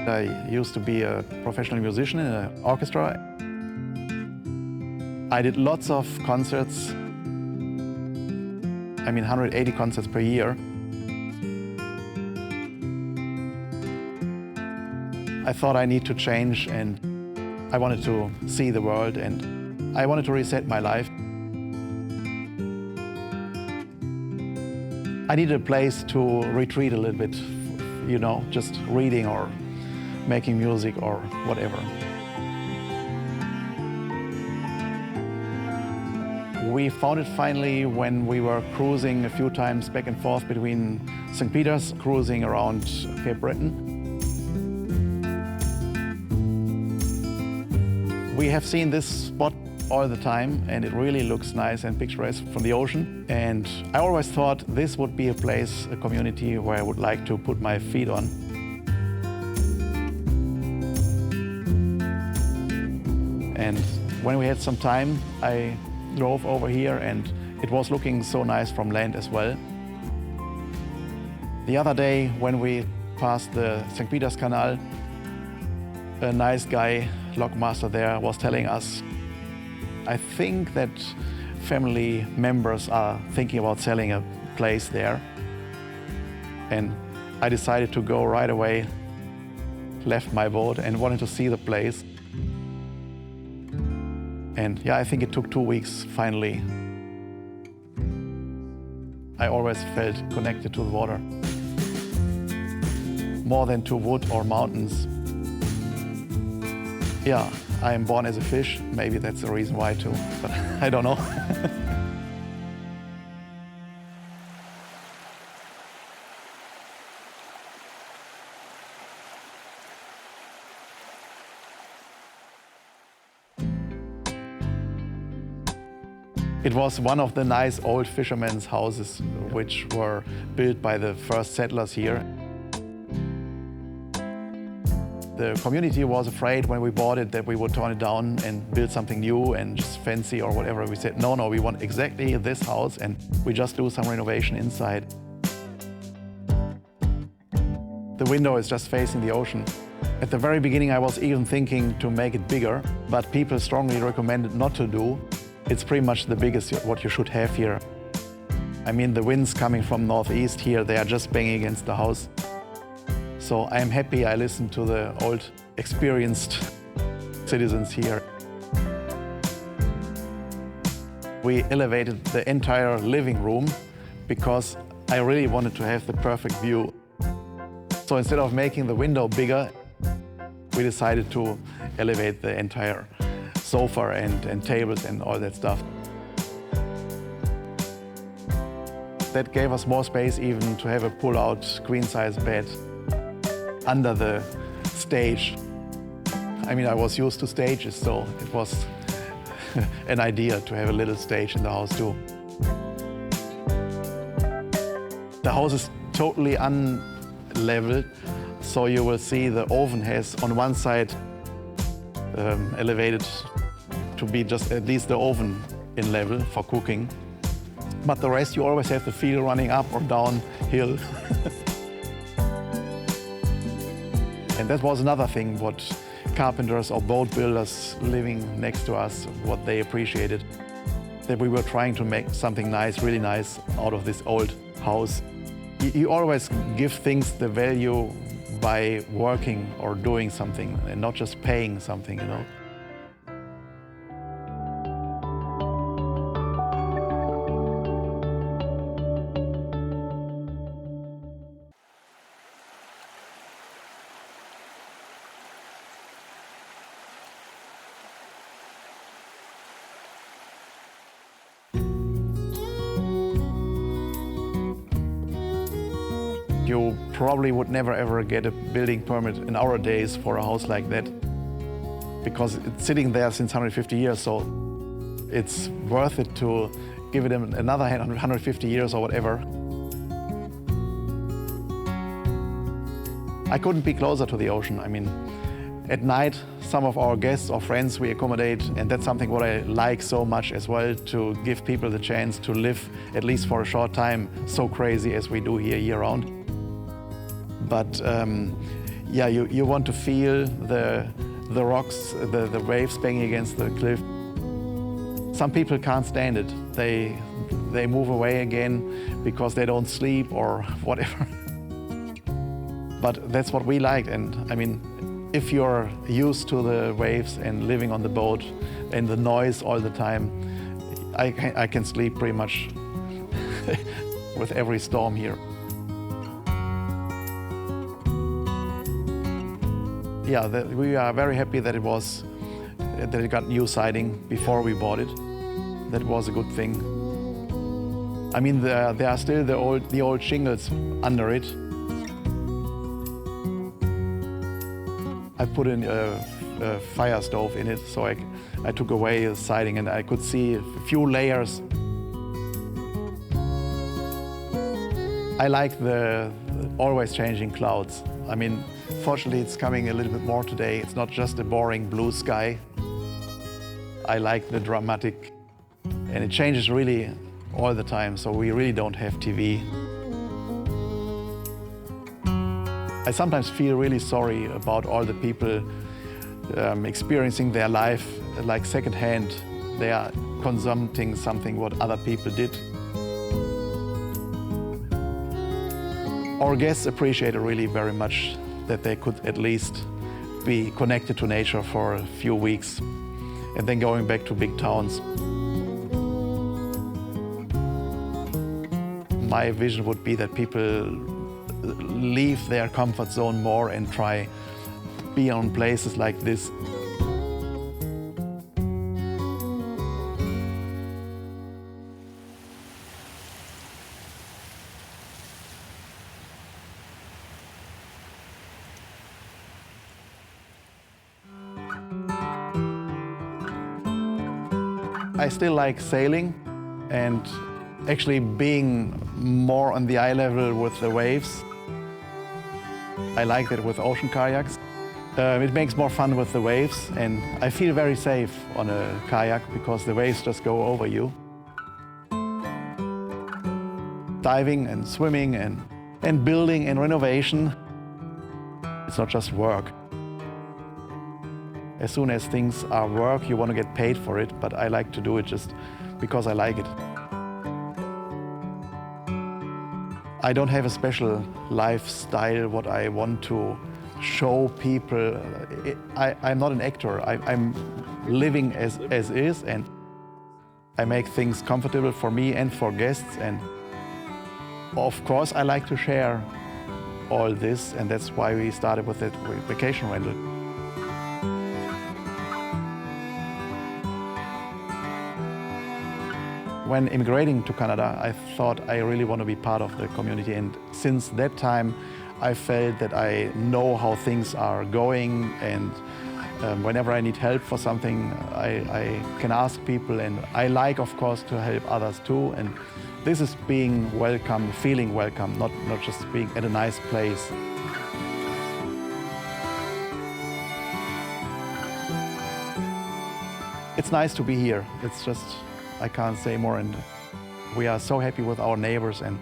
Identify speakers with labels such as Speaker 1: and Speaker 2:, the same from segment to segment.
Speaker 1: I used to be a professional musician in an orchestra. I did lots of concerts. 180 concerts per year. I thought I need to change, and I wanted to see the world, and I wanted to reset my life. I needed a place to retreat a little bit, just reading or making music or whatever. We found it finally when we were cruising a few times back and forth between St. Peter's, cruising around Cape Breton. We have seen this spot all the time, and it really looks nice and picturesque from the ocean. And I always thought this would be a place, a community where I would like to put my feet on. And when we had some time, I drove over here, and it was looking so nice from land as well. The other day, when we passed the St. Peter's Canal, a nice guy, lockmaster there, was telling us, I think that family members are thinking about selling a place there. And I decided to go right away, left my boat and wanted to see the place. And yeah, I think it took 2 weeks finally. I always felt connected to the water. More than to wood or mountains. Yeah, I am born as a fish. Maybe that's the reason why too, but I don't know. It was one of the nice old fishermen's houses which were built by the first settlers here. The community was afraid when we bought it that we would turn it down and build something new and just fancy or whatever. We said, no, we want exactly this house, and we just do some renovation inside. The window is just facing the ocean. At the very beginning, I was even thinking to make it bigger, but people strongly recommended not to do. It's pretty much the biggest what you should have here. The winds coming from northeast here, they are just banging against the house. So I'm happy I listened to the old, experienced citizens here. We elevated the entire living room because I really wanted to have the perfect view. So instead of making the window bigger, we decided to elevate the entire sofa and tables and all that stuff. That gave us more space even to have a pull-out queen-size bed under the stage. I was used to stages, so it was an idea to have a little stage in the house too. The house is totally unleveled, so you will see the oven has on one side elevated to be just at least the oven in level for cooking. But the rest you always have to feel running up or down hill. And that was another thing what carpenters or boat builders living next to us, what they appreciated. That we were trying to make something nice, really nice, out of this old house. You always give things the value by working or doing something and not just paying something, You probably would never ever get a building permit in our days for a house like that, because it's sitting there since 150 years, so it's worth it to give it another 150 years or whatever. I couldn't be closer to the ocean. At night, some of our guests or friends we accommodate, and that's something what I like so much as well, to give people the chance to live, at least for a short time, so crazy as we do here year-round. But Yeah, you want to feel the rocks, the waves banging against the cliff. Some people can't stand it. They move away again because they don't sleep or whatever. But that's what we like. And I mean, if you're used to the waves and living on the boat and the noise all the time, I can sleep pretty much with every storm here. Yeah, we are very happy that it got new siding before we bought it. That was a good thing. I mean, there are still the old shingles under it. I put in a fire stove in it, so I took away the siding and I could see a few layers. I like the always changing clouds. I mean, fortunately it's coming a little bit more today. It's not just a boring blue sky. I like the dramatic, and it changes really all the time, so we really don't have TV. I sometimes feel really sorry about all the people experiencing their life like secondhand. They are consuming something what other people did. Our guests appreciate it really very much that they could at least be connected to nature for a few weeks and then going back to big towns. My vision would be that people leave their comfort zone more and try be on places like this. I still like sailing and actually being more on the eye level with the waves. I like that with ocean kayaks. It makes more fun with the waves, and I feel very safe on a kayak because the waves just go over you. Diving and swimming and building and renovation, it's not just work. As soon as things are work, you want to get paid for it, but I like to do it just because I like it. I don't have a special lifestyle, what I want to show people. I'm not an actor. I'm living as is, and I make things comfortable for me and for guests. And of course, I like to share all this, and that's why we started with that vacation rental. When immigrating to Canada, I thought I really want to be part of the community, and since that time I felt that I know how things are going, and whenever I need help for something, I can ask people, and I like, of course, to help others too. And this is being welcome, feeling welcome, not just being at a nice place. It's nice to be here. It's just, I can't say more, and we are so happy with our neighbors, and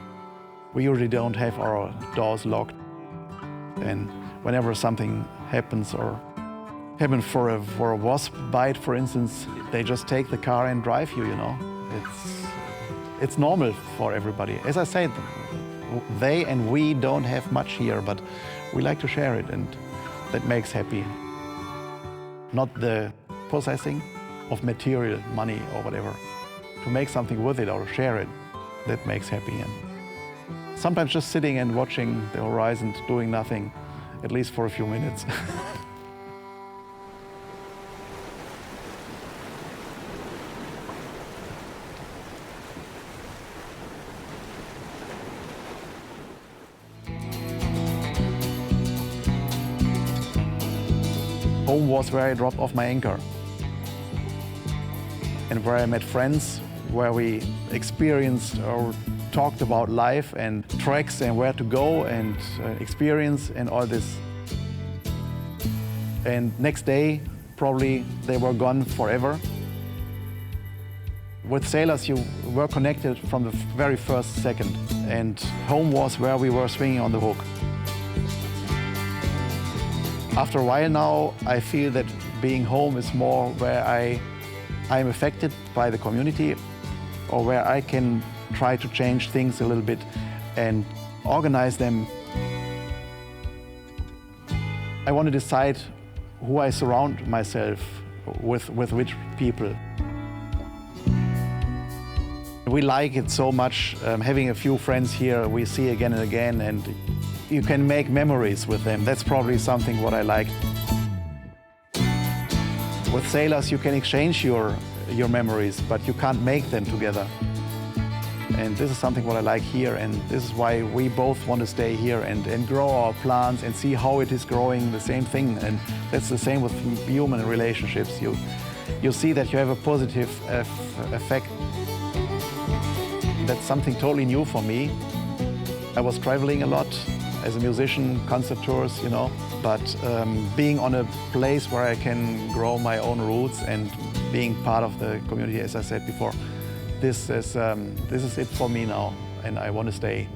Speaker 1: we usually don't have our doors locked. And whenever something happens or happens for a wasp bite, for instance, they just take the car and drive you, you know. It's normal for everybody. As I said, they and we don't have much here, but we like to share it, and that makes happy. Not the possessing of material, money or whatever. To make something with it or share it, that makes happy. And sometimes just sitting and watching the horizon, doing nothing, at least for a few minutes. Home was where I dropped off my anchor, and where I met friends, where we experienced or talked about life and treks and where to go and experience and all this. And next day, probably they were gone forever. With sailors, you were connected from the very first second, and home was where we were swinging on the hook. After a while now, I feel that being home is more where I'm affected by the community, or where I can try to change things a little bit and organize them. I want to decide who I surround myself with which people. We like it so much, having a few friends here we see again and again, and you can make memories with them. That's probably something what I like. With sailors, you can exchange your memories, but you can't make them together. And this is something what I like here, and this is why we both want to stay here and grow our plants and see how it is growing, the same thing. And that's the same with human relationships. You see that you have a positive effect. That's something totally new for me. I was traveling a lot as a musician, concert tours, but being on a place where I can grow my own roots and being part of the community, as I said before, this is it for me now, and I want to stay.